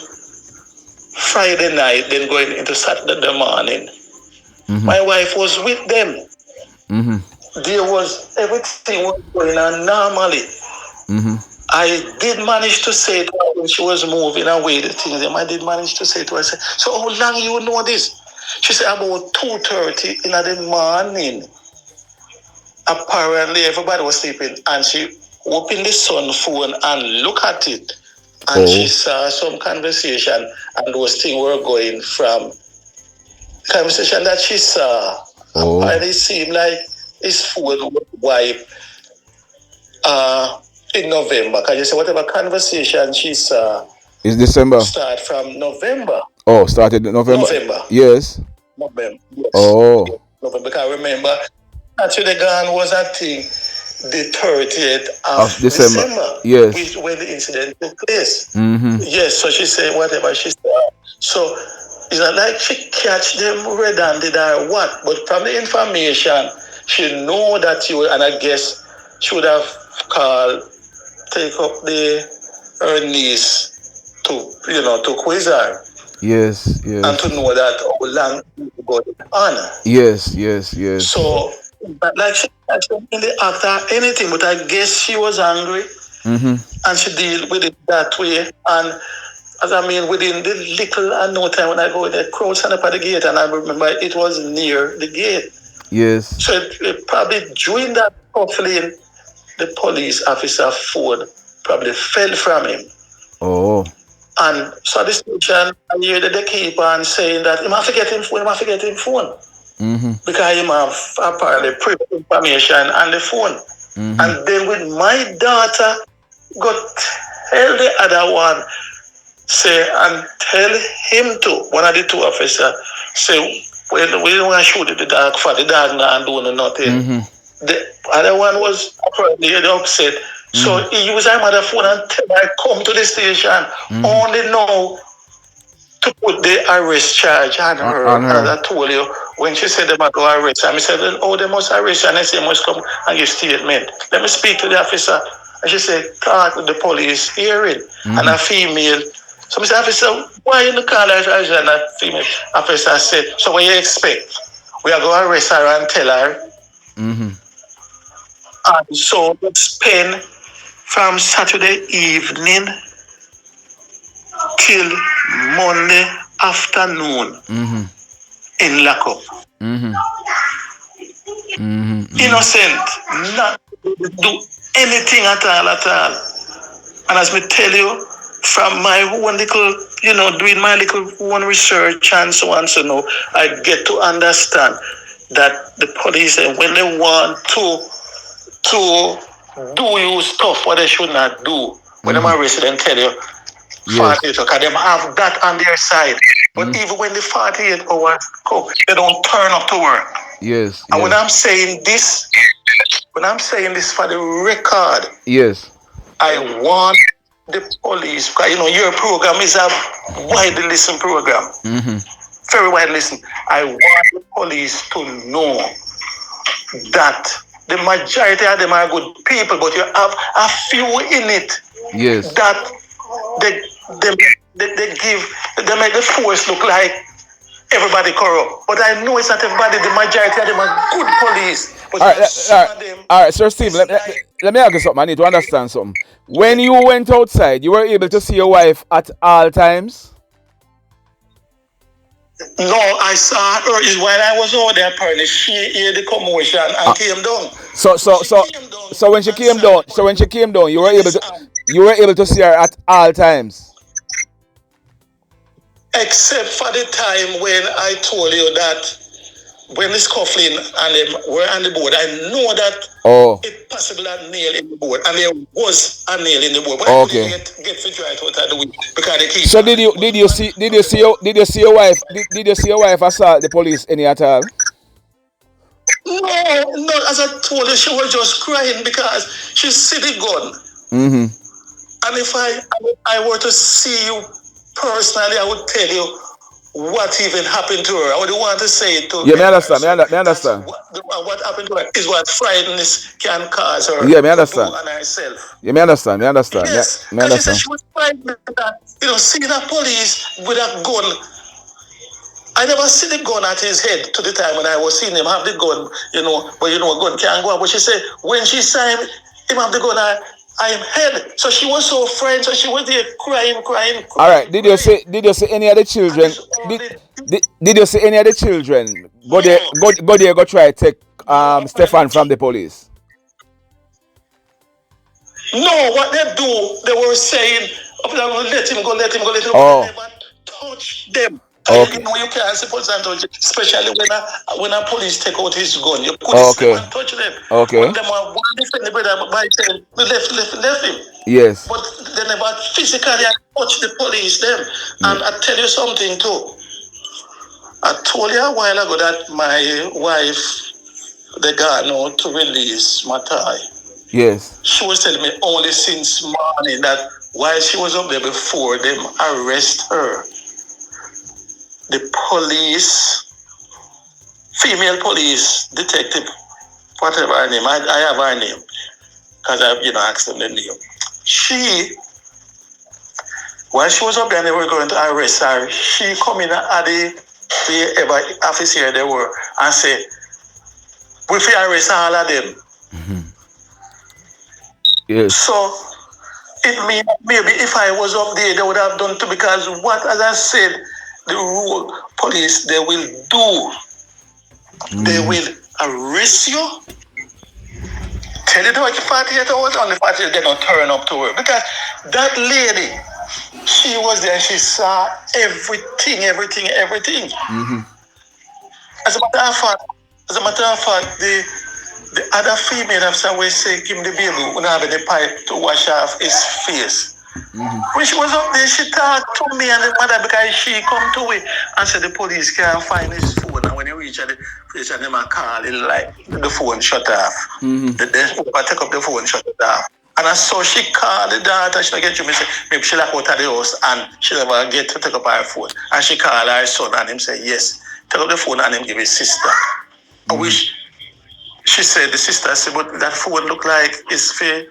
[SPEAKER 6] Friday night, then going into Saturday morning, my wife was with them. There was everything was going on normally. I did manage to say to her when she was moving away the things, I did manage to say to her, I said, so how long you know this? She said about 2:30 in the morning. Apparently everybody was sleeping, and she opened the son phone and look at it. and she saw some conversation, and those things were going from conversation that she saw. And it seemed like his phone was wiped in November. Because you say whatever conversation she saw
[SPEAKER 5] It's December.
[SPEAKER 6] start from November.
[SPEAKER 5] Oh, started in November. Yes.
[SPEAKER 6] November. Yes.
[SPEAKER 5] Oh.
[SPEAKER 6] November. Because I remember actually gone was I think the 30th of December.
[SPEAKER 5] Yes.
[SPEAKER 6] When the incident took place.
[SPEAKER 5] Mm-hmm.
[SPEAKER 6] Yes, so she said whatever she saw. So it's not like she catch them red-handed or what, but from the information, she know that you, and I guess she would have called, take up her niece to quiz her.
[SPEAKER 5] Yes, yes.
[SPEAKER 6] And to know that how long going on.
[SPEAKER 5] Yes, yes, yes.
[SPEAKER 6] So, like she didn't really act or anything, but I guess she was angry.
[SPEAKER 5] Mm-hmm.
[SPEAKER 6] And she deal with it that way. And as I mean, within the little and no time when I go, the crowd stand up at the gate, and I remember it was near the gate.
[SPEAKER 5] Yes.
[SPEAKER 6] So it probably during that scuffling, the police officer phone probably fell from him.
[SPEAKER 5] Oh.
[SPEAKER 6] And so the station, I hear that they keep on saying that he must get him phone,
[SPEAKER 5] Mm-hmm.
[SPEAKER 6] because he have apparently private information on the phone.
[SPEAKER 5] Mm-hmm.
[SPEAKER 6] And then with my daughter, got tell the other one, say, and tell him to, one of the two officers, say, we don't want to shoot the dog for the dog not doing nothing.
[SPEAKER 5] Mm-hmm.
[SPEAKER 6] The other one was apparently upset. Mm-hmm. So he used her mother phone and tell her, come to the station, only now to put the arrest charge on her. As I told you, when she said they might go arrest her, I said, oh, they must arrest her, and I said, must come and give statement. Let me speak to the officer. And she said, talk with the police hearing. And a female. So I said, officer, why you call her? And a female officer said, so what you expect? We are going to arrest her and tell her.
[SPEAKER 5] Mm-hmm.
[SPEAKER 6] And so we spend from Saturday evening till Monday afternoon in lockup.
[SPEAKER 5] Mm-hmm. Mm-hmm.
[SPEAKER 6] Innocent, not do anything at all. And as me tell you, from my own little, doing my little one research and so on, so now I get to understand that the police, when they want to do you stuff what they should not do, when them arrest them tell you, 48 hours, because they have that on their side. But even when the 48 hours go, they don't turn up to work.
[SPEAKER 5] Yes.
[SPEAKER 6] And when I'm saying this for the record,
[SPEAKER 5] yes,
[SPEAKER 6] I want the police, because your program is a widely listened program. Very widely listened. I want the police to know that the majority of them are good people, but you have a few in it that they make the force look like everybody corrupt. But I know it's not everybody. The majority of them are good police. But
[SPEAKER 5] all right, Sir Steve, let me ask you something. I need to understand something. When you went outside, you were able to see your wife at all times?
[SPEAKER 6] No, I saw her when I was over there. Apparently, she heard the commotion and came down.
[SPEAKER 5] So when she came down, you were able to see her at all times.
[SPEAKER 6] Except for the time when I told you that when the scuffling and them were on the board, I know that it possibly a nail in the board, and there was a nail in the board. But I couldn't get fit right out of the way because they keep.
[SPEAKER 5] So did you see your wife assault the police any at all?
[SPEAKER 6] No. As I told you, she was just crying because she see the gun. And if I were to see you personally, I would tell you what even happened to her. I would want to say it to her.
[SPEAKER 5] Yeah, me understand.
[SPEAKER 6] What happened to her is what frightenness can cause her.
[SPEAKER 5] Yeah, me understand.
[SPEAKER 6] On herself.
[SPEAKER 5] Yeah, me understand.
[SPEAKER 6] Yes,
[SPEAKER 5] me understand.
[SPEAKER 6] She said she was frightened that, seeing a police with a gun. I never see the gun at his head to the time when I was seeing him have the gun, but a gun can't go out. But she said when she saw him have the gun, I am head. So she was so frightened, so she was there crying.
[SPEAKER 5] All right. Did you see any of the children? Did you see any of the children go there, go try to take Stephon from the police?
[SPEAKER 6] No, what they do, they were saying Let him go.
[SPEAKER 5] Oh.
[SPEAKER 6] I never touch them.
[SPEAKER 5] Okay.
[SPEAKER 6] You know, you can't suppose and touch, especially when a police take out his gun. You could
[SPEAKER 5] Okay.
[SPEAKER 6] and touch them.
[SPEAKER 5] Okay.
[SPEAKER 6] But them are one defend the brother by saying we left him.
[SPEAKER 5] Yes.
[SPEAKER 6] But they never physically touch the police them. And I tell you something too. I told you a while ago that my wife, they got now to release Matoy.
[SPEAKER 5] Yes.
[SPEAKER 6] She was telling me only since morning that while she was up there before them arrest her, the police, female police detective, whatever her name, I have her name because I've asked them the name. She, while she was up there and they were going to arrest her, she come in at the wherever officer they were and say, we feel arrest all of them.
[SPEAKER 5] Yes.
[SPEAKER 6] So it means maybe if I was up there, they would have done too, because what, as I said, the rule police, they will do. They will arrest you. Tell you what, 48 hours, only 48 they don't turn up to her. Because that lady, she was there, she saw everything. As a matter of fact, the other female officer was saying, give him the baby, we don't have any pipe to wash off his face. When she was up there, she talked to me and the mother because she come to it and said the police can't find his phone. And when he reach at the place and them a call, it like the phone shut off. They take up the phone, shut it off. And I saw she called the daughter, she don't get to me, say, maybe she like out of the house and she never get to take up her phone. And she called her son and him say, yes, take up the phone and him give his sister. I wish, she said, the sister said, but that phone look like it's for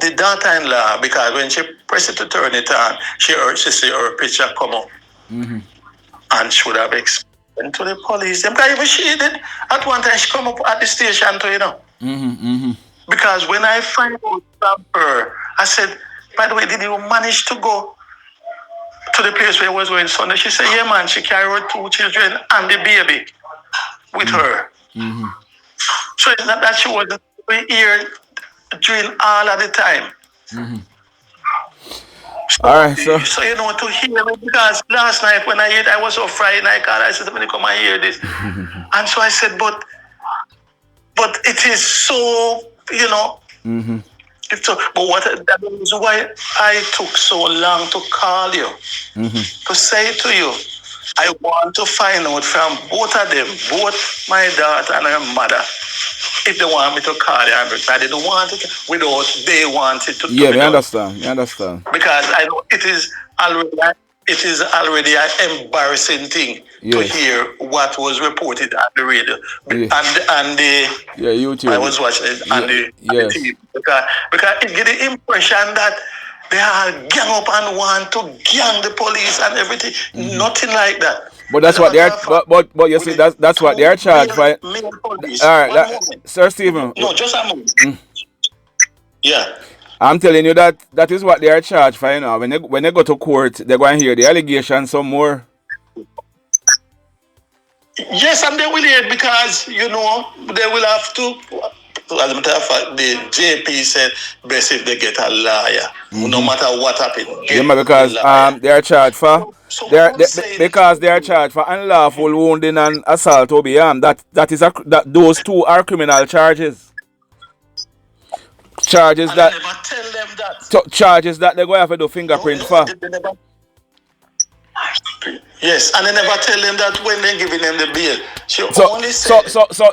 [SPEAKER 6] the daughter-in-law, because when she pressed it to turn it on, she see her picture come up. And she would have explained to the police. Because even she did, at one time she come up at the station too, Because when I find out from her, I said, by the way, did you manage to go to the place where I was going Sunday? She said, yeah, man, she carried her 2 children and the baby with her. So it's not that she wasn't here during all of the time.
[SPEAKER 5] All right, so
[SPEAKER 6] to hear it, because last night when I was so frightened, I called, I said, let me come and hear this. And so I said, but it is so, it's so, but that is why I took so long to call you, to say to you, I want to find out from both of them, both my daughter and her mother, if they want me to call the ambulance. I didn't want it without they wanted to.
[SPEAKER 5] yeah, we understand.
[SPEAKER 6] Because I know it is already an embarrassing thing to hear what was reported on the radio and the
[SPEAKER 5] YouTube.
[SPEAKER 6] I was watching it on the TV because it gave the impression that they are gang up and want to gang the police and everything. Nothing like that.
[SPEAKER 5] But that's what they are. But you see, that's what they are charged for. All right, Sir Stephen.
[SPEAKER 6] No, just a moment. Yeah.
[SPEAKER 5] I'm telling you that is what they are charged for. When they go to court, they're going to hear the allegations some more.
[SPEAKER 6] Yes, and they will hear because they will have to. As a matter of fact, the JP said best if they get a lawyer, no matter what happened.
[SPEAKER 5] Because they are charged for because they are charged for unlawful wounding and assault or beyond. Those two are criminal charges. Charges
[SPEAKER 6] and
[SPEAKER 5] that
[SPEAKER 6] they never tell them that.
[SPEAKER 5] Charges that they're going to have to do fingerprint for.
[SPEAKER 6] Yes, and they never tell them that when they're giving them the bail.
[SPEAKER 5] So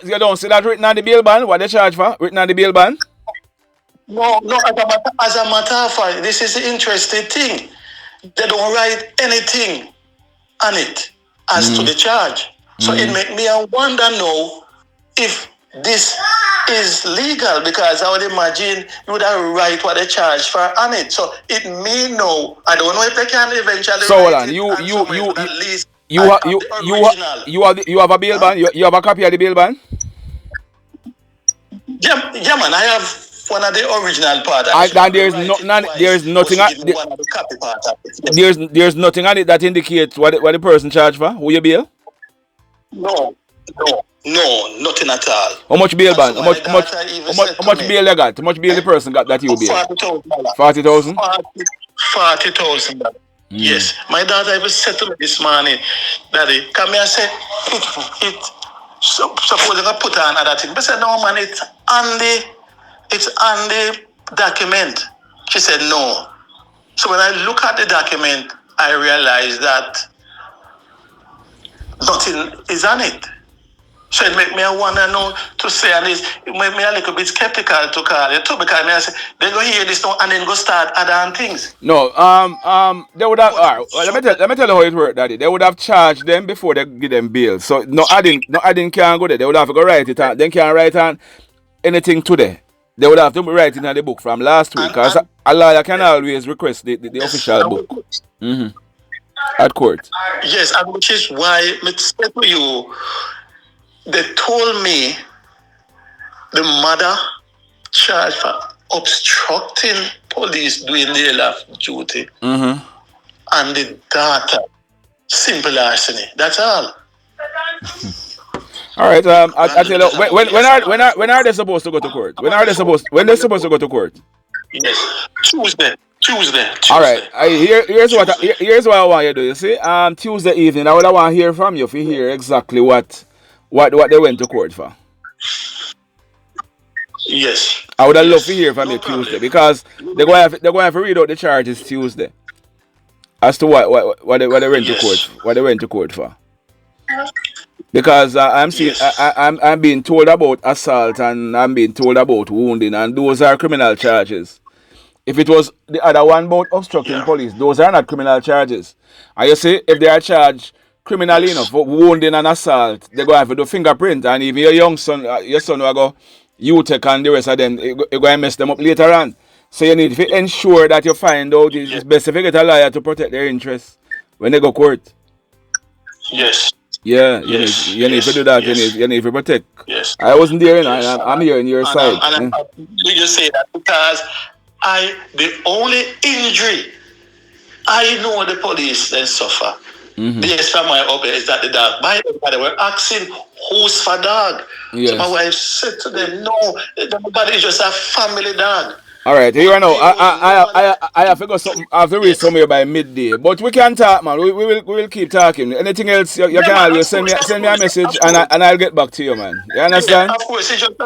[SPEAKER 5] you don't see that written on the bail band? What they charge for? Written on the bail band?
[SPEAKER 6] No, as a matter of fact, this is the interesting thing. They don't write anything on it as to the charge. So it make me wonder now if this is legal, because I would imagine you would have write what they charge for on it. So it may know. I don't know if they can eventually. So
[SPEAKER 5] hold on, you have a bail band. You have a copy of the bail band.
[SPEAKER 6] Yeah, man. I have one of the original part.
[SPEAKER 5] And there's nothing. There's nothing on it that indicates what the person charged for. Who you bail?
[SPEAKER 6] No, nothing at all.
[SPEAKER 5] How much bail band? How much bail you got? How much bail the person got that you bail?
[SPEAKER 6] 40,000.
[SPEAKER 5] 40,000?
[SPEAKER 6] $40,000. Yes. My daughter even said to me this morning, Daddy, come here and say, suppose I put on other thing. But I said, no, man, it's on the document. She said, no. So when I look at the document, I realize that nothing is on it. So it make me want to know to say, and it make me a little bit skeptical to call you too, because I say, they go hear this now and then go start other things.
[SPEAKER 5] No, they would have. All right, well, let me tell you how it worked, Daddy. They would have charged them before they give them bail. So no adding can't go there. They would have to go write it on. They can't write on anything today. They would have to write it on the book from last week, because a lawyer can always request the official book. At court.
[SPEAKER 6] Yes, and which is why I said to you, they told me the mother charged for obstructing police doing their life duty, and the daughter simple larceny. That's all.
[SPEAKER 5] All right. I tell you, when are they supposed to go to court? When they supposed to go to court?
[SPEAKER 6] Yes, Tuesday.
[SPEAKER 5] All right. Here's what I want you to do. You see, Tuesday evening, I would want to hear from you if you hear exactly what they went to court for.
[SPEAKER 6] Yes.
[SPEAKER 5] I would have loved to hear from you Tuesday, because they're going to have to read out the charges Tuesday as to what they went to court. What they went to court for. Because I'm being told about assault, and I'm being told about wounding, and those are criminal charges. If it was the other one about obstructing police, those are not criminal charges. And you see, if they are charged criminally enough for wounding and assault, they're going to have to do fingerprint, and even your son will go, you take and the rest of them, you're going to mess them up later on. So you need to ensure that you find out it's best if you get a lawyer to protect their interests when they go court.
[SPEAKER 6] Yes.
[SPEAKER 5] Yeah, you need to do that. Yes. You need to protect.
[SPEAKER 6] Yes.
[SPEAKER 5] I wasn't there, you know. I'm here on your side.
[SPEAKER 6] We just say that because the only injury I know the police then suffer. This from my up is that the dog. By the way, they were asking who's for dog. Yes. So my wife said to them, no, nobody is just a family dog.
[SPEAKER 5] All right, here now. I have to go something. I have to reach somewhere by midday. But we can talk, man. We will keep talking. Anything else, you can always send me a message, and I'll get back to you, man. You understand?
[SPEAKER 6] Yeah, of course, it's just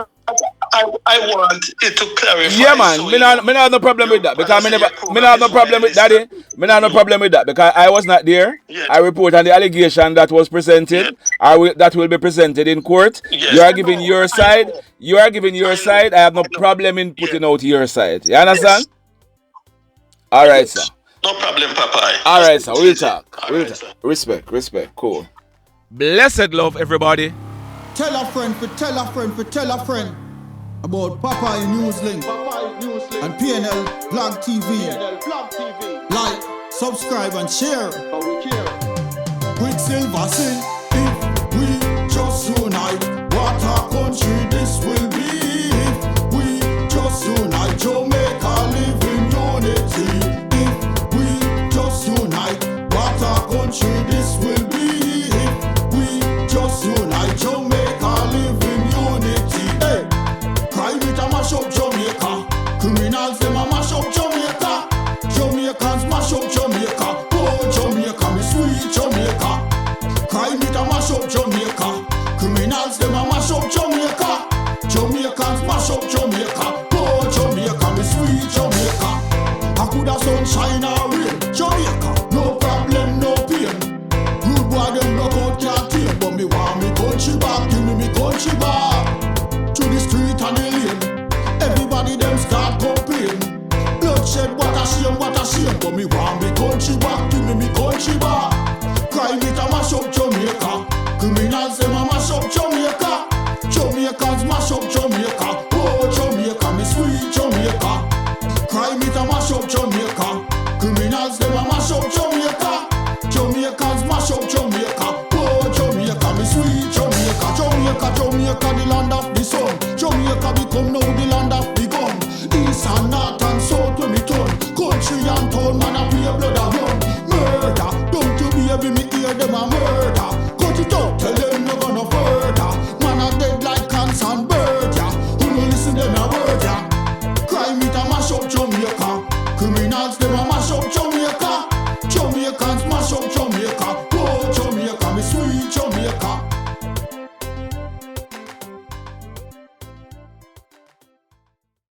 [SPEAKER 6] I want it to clarify.
[SPEAKER 5] Yeah, man. So me not have no problem with that, because me not have no problem with Daddy. Me not have no problem with that, because I was not there. Yeah. I report on the allegation that was presented. That will be presented in court. Yes. You are giving your side. You are giving your side. I have no problem in putting out your side. You understand? Yes. All right, sir.
[SPEAKER 6] No problem, Papa.
[SPEAKER 5] All right, sir. We'll talk. We'll talk. Respect. Cool.
[SPEAKER 4] Blessed love, everybody.
[SPEAKER 7] Tell a friend tell a friend about Papa Newslink and PNL Blog TV. Like, subscribe and share. Quicksilver sing, if we just unite, what a country this will be. If we just unite, Jamaica live in unity. If we just unite, what a country this will be. If we just unite, Jamaica live in unity. Hey, crime it a mash up Jamaica. Criminals them a mash up Jamaica. Jamaicans mash up Jamaica. Oh Jamaica, me sweet Jamaica. Crime it a mash up Jamaica. Criminals them a mash up Jamaica. Jamaicans mash up Jamaica. Oh Jamaica, me sweet Jamaica. I coulda sunshine or rain. Jamaica, no problem, no pain. Rude boy them knock out can't tame, but me want me country back. Give me country back. To the street and the lane. Everybody them start complain. Bloodshed, what a shame. But me want me country back. Give me country back. Crime it a mash up Jamaica. Criminals them a mash up Jamaica. Jamaicans mash up Jamaica. Oh Jamaica, me sweet Jamaica. Crime it a mash up Jamaica. Criminals them a mash up Jamaica. Jamaicans mash up Jamaica. Oh Jamaica, me sweet Jamaica. Jamaica, the land of the sun. Jamaica become now